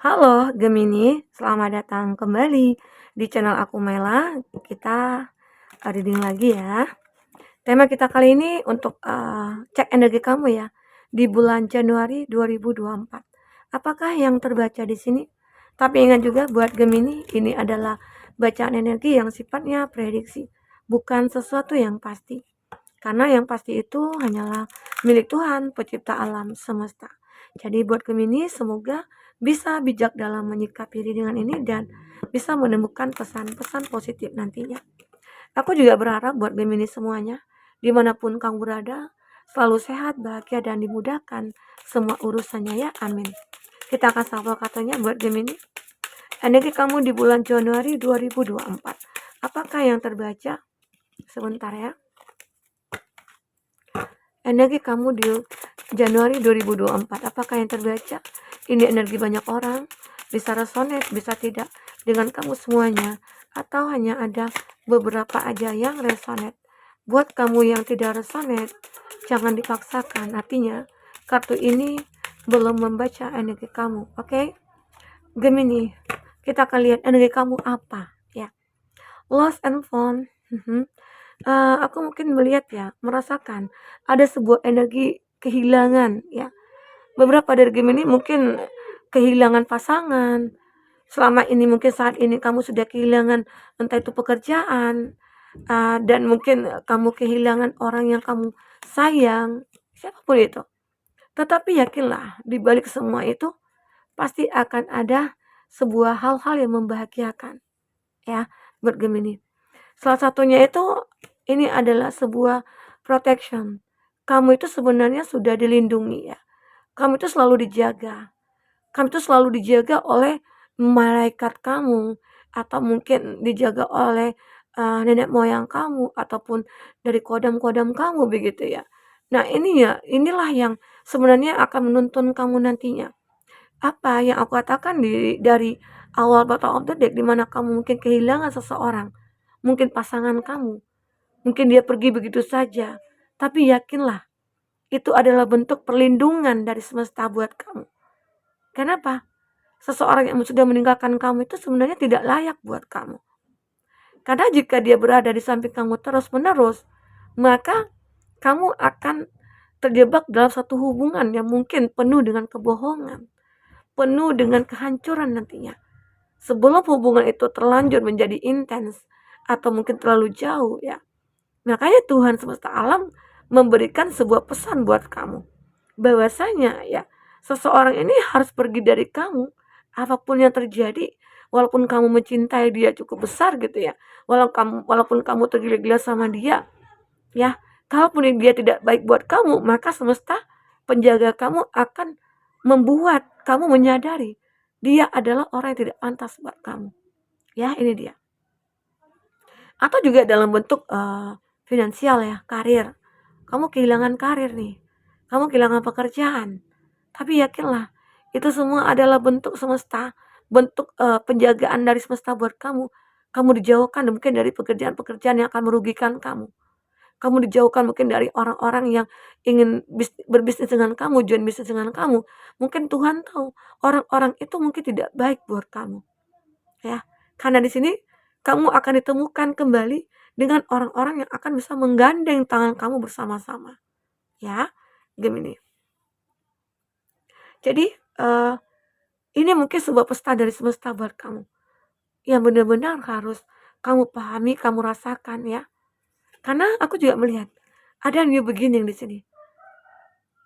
Halo Gemini, selamat datang kembali di channel aku Mela. Kita reading lagi ya. Tema kita kali ini untuk cek energi kamu ya di bulan Januari 2024. Apakah yang terbaca di sini? Tapi ingat juga buat Gemini, ini adalah bacaan energi yang sifatnya prediksi, bukan sesuatu yang pasti. Karena yang pasti itu hanyalah milik Tuhan, pencipta alam semesta. Jadi buat Gemini, semoga bisa bijak dalam menyikapi readingan ini dan bisa menemukan pesan-pesan positif nantinya. Aku juga berharap buat Gemini semuanya, dimanapun kamu berada, selalu sehat, bahagia, dan dimudahkan semua urusannya ya, amin. Kita akan sapa katanya buat Gemini. Energi kamu di bulan Januari 2024. Apakah yang terbaca? Sebentar ya. Energi kamu di Januari 2024, apakah yang terbaca? Ini energi banyak orang, bisa resonate, bisa tidak dengan kamu semuanya, atau hanya ada beberapa aja yang resonate. Buat kamu yang tidak resonate, jangan dipaksakan, artinya kartu ini belum membaca energi kamu, oke? Gemini, kita akan lihat energi kamu apa, ya. Lost and found. Aku mungkin melihat ya, merasakan ada sebuah energi kehilangan ya. Beberapa dari Gemini mungkin kehilangan pasangan. Selama ini mungkin saat ini kamu sudah kehilangan entah itu pekerjaan, dan mungkin kamu kehilangan orang yang kamu sayang, siapapun itu. Tetapi yakinlah di balik semua itu pasti akan ada sebuah hal-hal yang membahagiakan ya buat Gemini. Salah satunya itu ini adalah sebuah protection. Kamu itu sebenarnya sudah dilindungi ya. Kamu itu selalu dijaga. Kamu itu selalu dijaga oleh malaikat kamu atau mungkin dijaga oleh nenek moyang kamu ataupun dari kodam-kodam kamu begitu ya. Nah, ini ya, inilah yang sebenarnya akan menuntun kamu nantinya. Apa yang aku katakan dari awal bottom of the deck di mana kamu mungkin kehilangan seseorang, mungkin pasangan kamu, mungkin dia pergi begitu saja, tapi yakinlah itu adalah bentuk perlindungan dari semesta buat kamu. Kenapa? Seseorang yang sudah meninggalkan kamu itu sebenarnya tidak layak buat kamu. Karena jika dia berada di samping kamu terus-menerus, maka kamu akan terjebak dalam satu hubungan yang mungkin penuh dengan kebohongan, penuh dengan kehancuran nantinya. Sebelum hubungan itu terlanjur menjadi intens atau mungkin terlalu jauh ya. Makanya Tuhan semesta alam memberikan sebuah pesan buat kamu. Bahwasanya ya, seseorang ini harus pergi dari kamu. Apapun yang terjadi, walaupun kamu mencintai dia cukup besar gitu ya. Walaupun kamu tergila-gila sama dia, ya. Kalaupun dia tidak baik buat kamu, maka semesta penjaga kamu akan membuat kamu menyadari dia adalah orang yang tidak pantas buat kamu. Ya, ini dia. Atau juga dalam bentuk finansial ya, karir. Kamu kehilangan karir nih. Kamu kehilangan pekerjaan. Tapi yakinlah, itu semua adalah bentuk semesta, bentuk penjagaan dari semesta buat kamu. Kamu dijauhkan mungkin dari pekerjaan-pekerjaan yang akan merugikan kamu. Kamu dijauhkan mungkin dari orang-orang yang ingin berbisnis dengan kamu, join bisnis dengan kamu. Mungkin Tuhan tahu orang-orang itu mungkin tidak baik buat kamu. Ya, karena di sini kamu akan ditemukan kembali dengan orang-orang yang akan bisa menggandeng tangan kamu bersama-sama. Ya, Gemini. Jadi ini mungkin sebuah pesta dari semesta buat kamu. Yang benar-benar harus kamu pahami, kamu rasakan ya. Karena aku juga melihat ada new beginning di sini.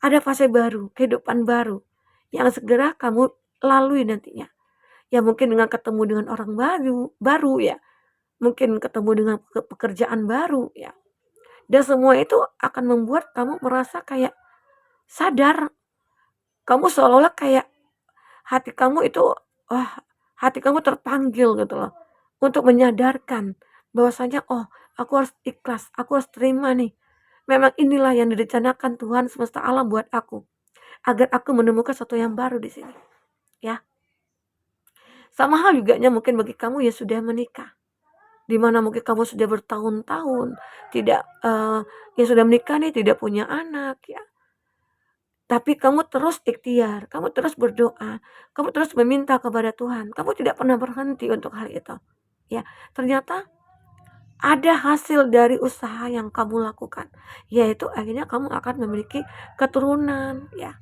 Ada fase baru, kehidupan baru yang segera kamu lalui nantinya. Ya mungkin dengan ketemu dengan orang baru ya. Mungkin ketemu dengan pekerjaan baru ya. Dan semua itu akan membuat kamu merasa kayak sadar. Kamu seolah-olah kayak hati kamu itu, hati kamu terpanggil gitu loh. Untuk menyadarkan bahwasanya, oh aku harus ikhlas, aku harus terima nih. Memang inilah yang direncanakan Tuhan semesta alam buat aku. Agar aku menemukan sesuatu yang baru di sini. Ya. Sama hal juga mungkin bagi kamu yang sudah menikah. Di mana mungkin kamu sudah bertahun-tahun tidak yang sudah menikah nih tidak punya anak ya. Tapi kamu terus ikhtiar, kamu terus berdoa, kamu terus meminta kepada Tuhan, kamu tidak pernah berhenti untuk hal itu. Ya, ternyata ada hasil dari usaha yang kamu lakukan, yaitu akhirnya kamu akan memiliki keturunan, ya.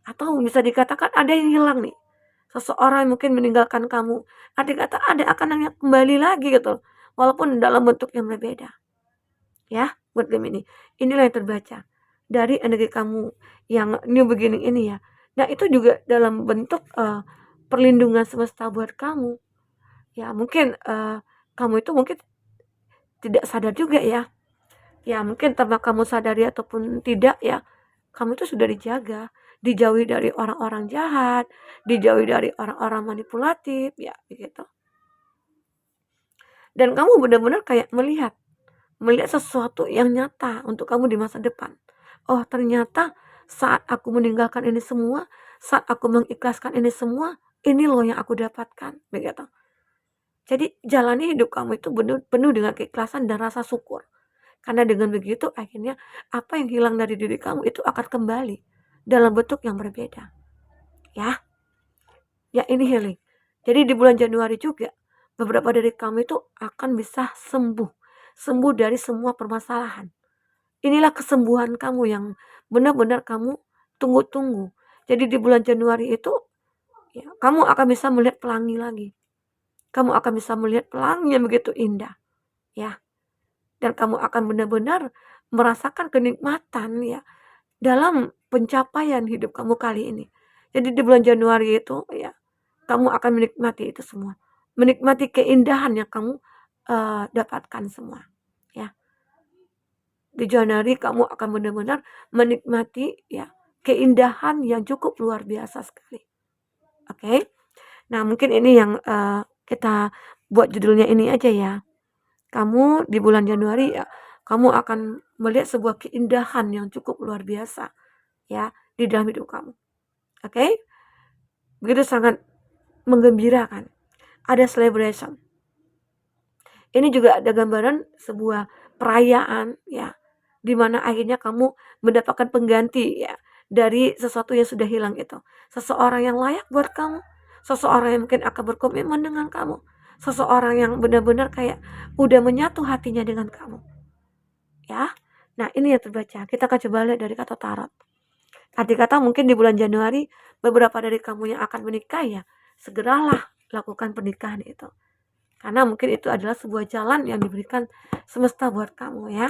Atau bisa dikatakan ada yang hilang nih. Seseorang mungkin meninggalkan kamu, arti kata ada akan yang kembali lagi gitu, walaupun dalam bentuk yang berbeda. Ya, buat Gemini. Inilah yang terbaca dari energi kamu yang new beginning ini ya. Nah, itu juga dalam bentuk perlindungan semesta buat kamu. Ya, mungkin kamu itu mungkin tidak sadar juga ya. Ya, mungkin tanpa kamu sadari ataupun tidak ya, kamu itu sudah dijaga, dijauhi dari orang-orang jahat, dijauhi dari orang-orang manipulatif, ya begitu. Dan kamu benar-benar kayak melihat sesuatu yang nyata untuk kamu di masa depan. Oh, ternyata saat aku meninggalkan ini semua, saat aku mengikhlaskan ini semua, ini loh yang aku dapatkan, begitu. Jadi jalani hidup kamu itu penuh dengan keikhlasan dan rasa syukur. Karena dengan begitu akhirnya apa yang hilang dari diri kamu itu akan kembali dalam bentuk yang berbeda. Ya, ya ini healing. Jadi di bulan Januari juga beberapa dari kamu itu akan bisa sembuh. Sembuh dari semua permasalahan. Inilah kesembuhan kamu yang benar-benar kamu tunggu-tunggu. Jadi di bulan Januari itu ya, kamu akan bisa melihat pelangi lagi. Kamu akan bisa melihat pelangi yang begitu indah. Ya, dan kamu akan benar-benar merasakan kenikmatan ya dalam pencapaian hidup kamu kali ini. Jadi di bulan Januari itu ya kamu akan menikmati itu semua. Menikmati keindahan yang kamu dapatkan semua. Ya. Di Januari kamu akan benar-benar menikmati ya keindahan yang cukup luar biasa sekali. Oke. Nah, mungkin ini yang kita buat judulnya ini aja ya. Kamu di bulan Januari ya, kamu akan melihat sebuah keindahan yang cukup luar biasa ya di dalam hidup kamu. Oke? Begitu sangat menggembirakan. Ada celebration. Ini juga ada gambaran sebuah perayaan ya, di mana akhirnya kamu mendapatkan pengganti ya dari sesuatu yang sudah hilang itu. Seseorang yang layak buat kamu, seseorang yang mungkin akan berkomitmen dengan kamu, seseorang yang benar-benar kayak udah menyatu hatinya dengan kamu. Ya. Nah, ini yang terbaca. Kita akan coba lihat dari kata tarot. Arti kata mungkin di bulan Januari beberapa dari kamu yang akan menikah ya, segeralah lakukan pernikahan itu. Karena mungkin itu adalah sebuah jalan yang diberikan semesta buat kamu ya.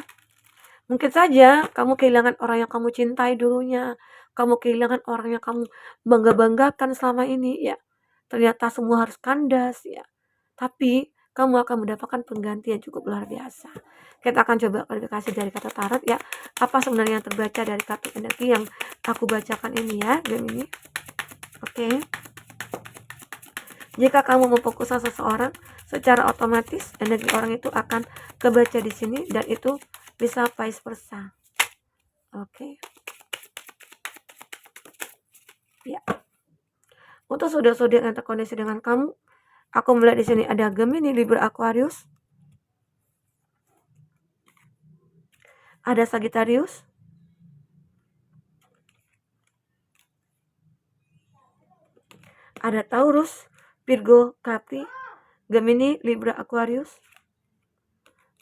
Mungkin saja kamu kehilangan orang yang kamu cintai dulunya, kamu kehilangan orang yang kamu bangga-banggakan selama ini ya. Ternyata semua harus kandas ya. Tapi kamu akan mendapatkan pengganti yang cukup luar biasa. Kita akan coba klarifikasi dari kata tarot ya. Apa sebenarnya yang terbaca dari kartu energi yang aku bacakan ini ya, Gemini. Oke. Jika kamu memfokuskan seseorang, secara otomatis energi orang itu akan kebaca di sini dan itu bisa vice versa. Oke. Ya. Untuk zodiak yang terkoneksi dengan kamu, aku melihat di sini ada Gemini, Libra, Aquarius. Ada Sagittarius. Ada Taurus, Virgo, Capri, Gemini, Libra, Aquarius,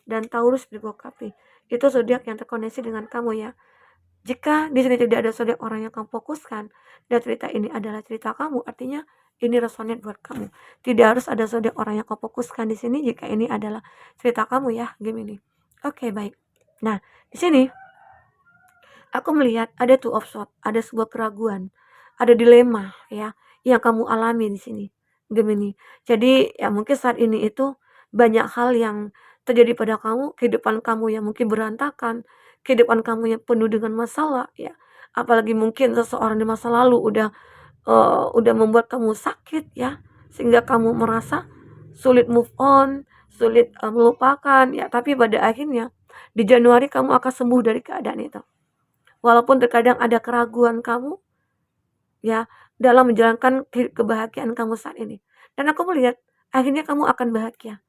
dan Taurus, Virgo, Capri. Itu zodiak yang terkoneksi dengan kamu ya. Jika di sini tidak ada zodiak orang yang kamu fokuskan dan cerita ini adalah cerita kamu, artinya ini resonate buat kamu. Tidak harus ada zodiak orang yang kamu fokuskan di sini jika ini adalah cerita kamu ya, Gemini. Oke, baik. Nah, di sini aku melihat ada two of swords, ada sebuah keraguan, ada dilema ya yang kamu alami di sini, Gemini. Jadi ya mungkin saat ini itu banyak hal yang terjadi pada kamu, kehidupan kamu yang mungkin berantakan, kehidupan kamu yang penuh dengan masalah ya. Apalagi mungkin seseorang di masa lalu udah membuat kamu sakit ya, sehingga kamu merasa sulit move on, sulit melupakan ya. Tapi pada akhirnya di Januari kamu akan sembuh dari keadaan itu. Walaupun terkadang ada keraguan kamu ya dalam menjalankan kebahagiaan kamu saat ini. Dan aku melihat akhirnya kamu akan bahagia.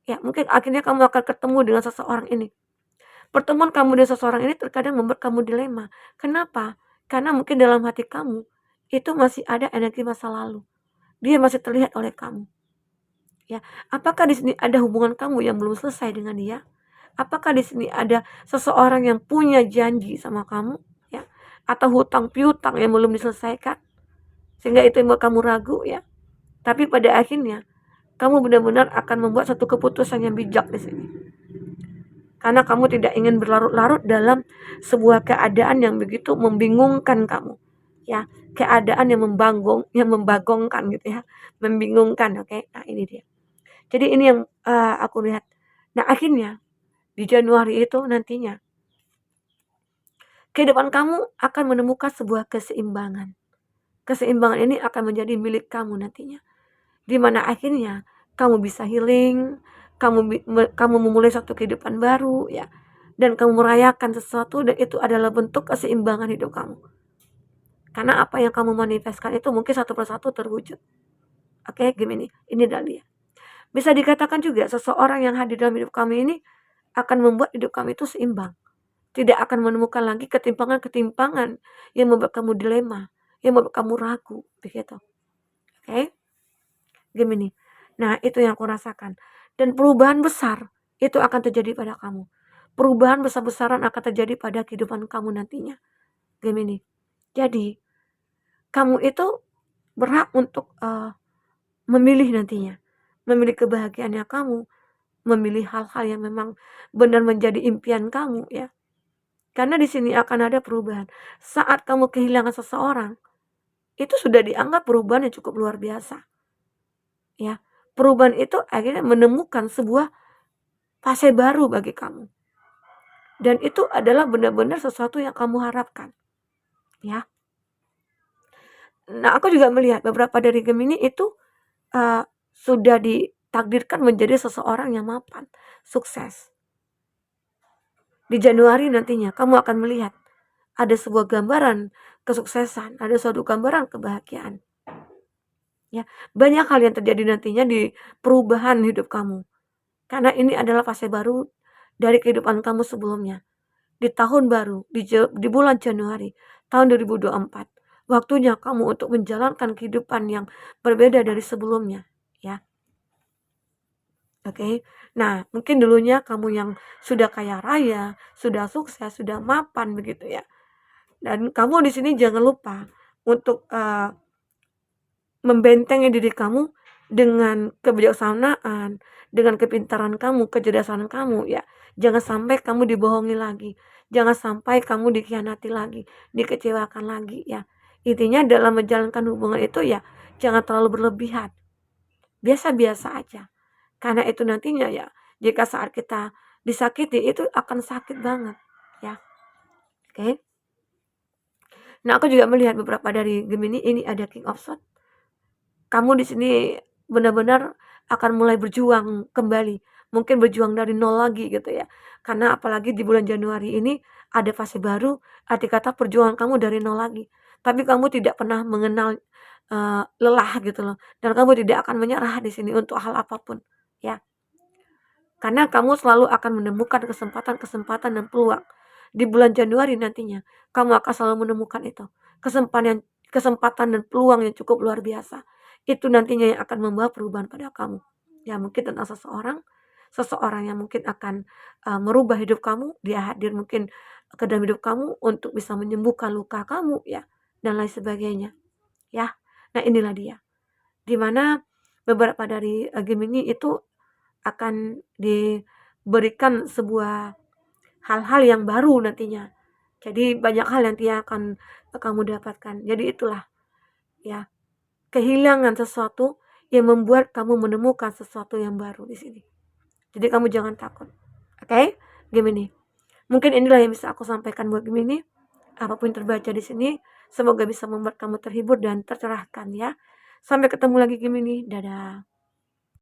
Ya, mungkin akhirnya kamu akan ketemu dengan seseorang ini. Pertemuan kamu dengan seseorang ini terkadang membuat kamu dilema. Kenapa? Karena mungkin dalam hati kamu itu masih ada energi masa lalu. Dia masih terlihat oleh kamu. Ya, apakah di sini ada hubungan kamu yang belum selesai dengan dia? Apakah di sini ada seseorang yang punya janji sama kamu, ya? Atau hutang piutang yang belum diselesaikan? Sehingga itu yang membuat kamu ragu, ya. Tapi pada akhirnya kamu benar-benar akan membuat satu keputusan yang bijak di sini. Karena kamu tidak ingin berlarut-larut dalam sebuah keadaan yang begitu membingungkan kamu. Ya, keadaan yang membagongkan gitu ya, membingungkan, oke. Nah, ini dia. Jadi ini yang aku lihat. Nah, akhirnya di Januari itu nantinya kehidupan kamu akan menemukan sebuah keseimbangan. Keseimbangan ini akan menjadi milik kamu nantinya. Di mana akhirnya kamu bisa healing, kamu memulai satu kehidupan baru, ya. Dan kamu merayakan sesuatu, dan itu adalah bentuk keseimbangan hidup kamu. Karena apa yang kamu manifestkan itu mungkin satu persatu terwujud. Oke, gini, ini Dahlia. Bisa dikatakan juga seseorang yang hadir dalam hidup kami ini akan membuat hidup kami itu seimbang. Tidak akan menemukan lagi ketimpangan-ketimpangan yang membuat kamu dilema, yang membuat kamu ragu, begitu. Oke? Gini. Nah, itu yang aku rasakan. Dan perubahan besar itu akan terjadi pada kamu. Perubahan besar-besaran akan terjadi pada kehidupan kamu nantinya. Gini. Jadi, kamu itu berhak untuk memilih nantinya. Memilih kebahagiaannya kamu, memilih hal-hal yang memang benar menjadi impian kamu, ya. Karena di sini akan ada perubahan. Saat kamu kehilangan seseorang, itu sudah dianggap perubahan yang cukup luar biasa. Ya, perubahan itu akhirnya menemukan sebuah fase baru bagi kamu. Dan itu adalah benar-benar sesuatu yang kamu harapkan. Ya. Nah, aku juga melihat beberapa dari Gemini itu sudah ditakdirkan menjadi seseorang yang mapan, sukses. Di Januari nantinya kamu akan melihat ada sebuah gambaran kesuksesan, ada suatu gambaran kebahagiaan. Ya, banyak hal yang terjadi nantinya di perubahan hidup kamu. Karena ini adalah fase baru dari kehidupan kamu sebelumnya. Di tahun baru, di bulan Januari tahun 2024, waktunya kamu untuk menjalankan kehidupan yang berbeda dari sebelumnya, ya. Oke. Nah, mungkin dulunya kamu yang sudah kaya raya, sudah sukses, sudah mapan begitu ya. Dan kamu di sini jangan lupa untuk membentengi diri kamu dengan kebijaksanaan, dengan kepintaran kamu, kecerdasan kamu, ya. Jangan sampai kamu dibohongi lagi. Jangan sampai kamu dikhianati lagi, dikecewakan lagi, ya. Intinya dalam menjalankan hubungan itu ya jangan terlalu berlebihan. Biasa-biasa aja. Karena itu nantinya ya, jika saat kita disakiti itu akan sakit banget, ya. Oke. Nah, aku juga melihat beberapa dari Gemini ini ada King of Swords. Kamu di sini benar-benar akan mulai berjuang kembali, mungkin berjuang dari nol lagi gitu ya. Karena apalagi di bulan Januari ini ada fase baru, arti kata perjuangan kamu dari nol lagi. Tapi kamu tidak pernah mengenal lelah gitu loh, dan kamu tidak akan menyerah di sini untuk hal apapun, ya. Karena kamu selalu akan menemukan kesempatan-kesempatan dan peluang. Di bulan Januari nantinya, kamu akan selalu menemukan itu. Kesempatan dan peluang yang cukup luar biasa. Itu nantinya yang akan membawa perubahan pada kamu. Ya, mungkin tentang seseorang yang mungkin akan merubah hidup kamu, dia hadir mungkin ke dalam hidup kamu untuk bisa menyembuhkan luka kamu, ya, dan lain sebagainya. Ya. Nah, inilah dia. Dimana beberapa dari Gemini itu akan diberikan sebuah hal-hal yang baru nantinya. Jadi banyak hal yang dia akan kamu dapatkan. Jadi itulah, ya, kehilangan sesuatu yang membuat kamu menemukan sesuatu yang baru di sini. Jadi kamu jangan takut. Oke? Gemini. Mungkin inilah yang bisa aku sampaikan buat Gemini. Apapun yang terbaca di sini, semoga bisa membuat kamu terhibur dan tercerahkan, ya. Sampai ketemu lagi Gemini. Dadah.